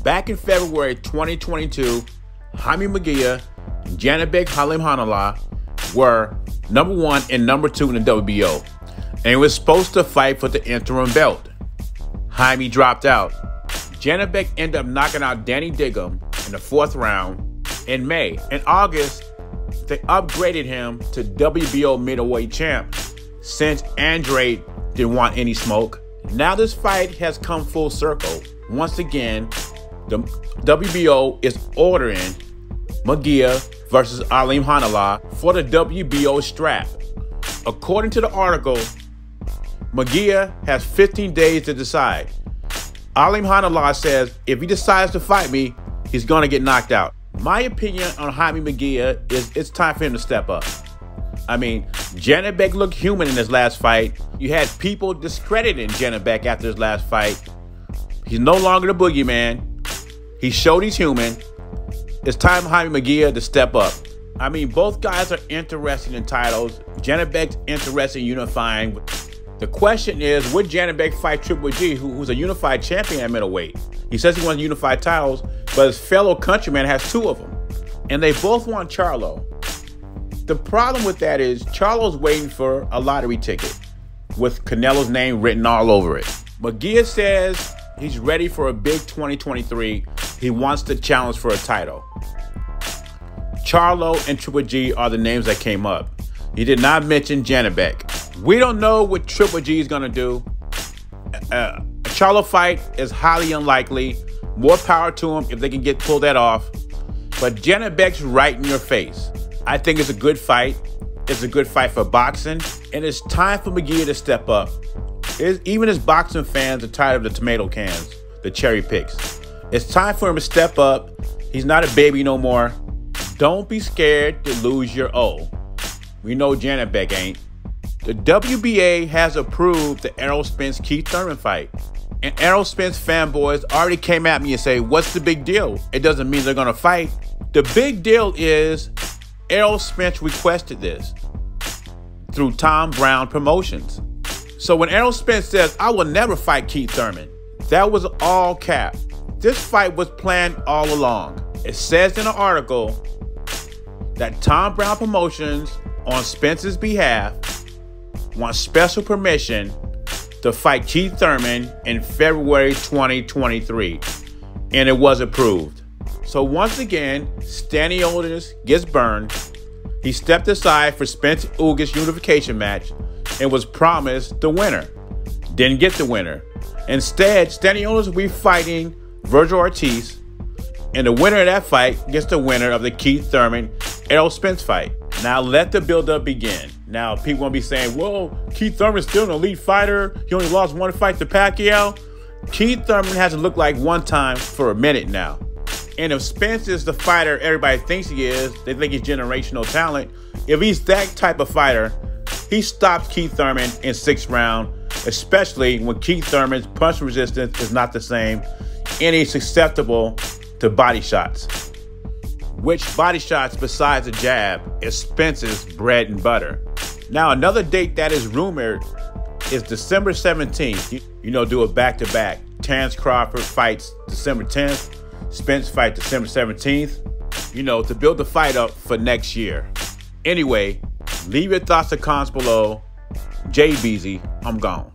Back in February 2022, Jaime Munguia and Janibek were number 1 and number 2 in the WBO, and was supposed to fight for the interim belt. Jaime dropped out. Janibek ended up knocking out Danny Diggum in the 4th round. In May. In August, they upgraded him to WBO middleweight champ since Andre didn't want any smoke. Now this fight has come full circle. Once again, the WBO is ordering Munguia versus Alim Hanallah for the WBO strap. According to the article, Munguia has 15 days to decide. Alim Hanallah says if he decides to fight me, he's going to get knocked out. My opinion on Jaime Munguia is it's time for him to step up. I mean, Janibek looked human in his last fight. You had people discrediting Janibek after his last fight. He's no longer the boogeyman. He showed he's human. It's time for Jaime Munguia to step up. I mean, both guys are interested in titles. Janibek's interested in unifying. The question is, would Janibek fight Triple G, who's a unified champion at middleweight? He says he wants unified titles, but his fellow countryman has 2 of them. And they both want Charlo. The problem with that is Charlo's waiting for a lottery ticket with Canelo's name written all over it. Munguia says he's ready for a big 2023. He wants to challenge for a title. Charlo and Triple G are the names that came up. He did not mention Janibek. We don't know what Triple G is going to do. A Charlo fight is highly unlikely. More power to him if they can pull that off. But Janibek's right in your face. I think it's a good fight. It's a good fight for boxing. And it's time for Munguia to step up. Even his boxing fans are tired of the tomato cans, the cherry picks. It's time for him to step up. He's not a baby no more. Don't be scared to lose your O. We know Janibek ain't. The WBA has approved the Errol Spence Keith Thurman fight. And Errol Spence fanboys already came at me and say, what's the big deal? It doesn't mean they're going to fight. The big deal is Errol Spence requested this through Tom Brown Promotions. So when Errol Spence says, I will never fight Keith Thurman, that was all cap. This fight was planned all along. It says in the article that Tom Brown Promotions, on Spence's behalf, wants special permission to fight Keith Thurman in February 2023, and it was approved. So once again, Stanionis gets burned. He stepped aside for Spence Ugas unification match and was promised the winner. Didn't get the winner. Instead, Stanionis will be fighting Virgil Ortiz, and the winner of that fight gets the winner of the Keith Thurman Errol Spence fight. Now let the build-up begin. Now people won't be saying, well, Keith Thurman's still an elite fighter. He only lost 1 fight to Pacquiao. Keith Thurman hasn't looked like one time for a minute now. And if Spence is the fighter everybody thinks he is, they think he's generational talent. If he's that type of fighter, he stops Keith Thurman in 6th round, especially when Keith Thurman's punch resistance is not the same and he's susceptible to body shots. Which body shots besides the jab is Spence's bread and butter. Now another date that is rumored is December 17th. You know, do a back-to-back. Terrence Crawford fights December 10th. Spence fight December 17th. You know, to build the fight up for next year. Anyway, leave your thoughts and comments below. Jay Beezy, I'm gone.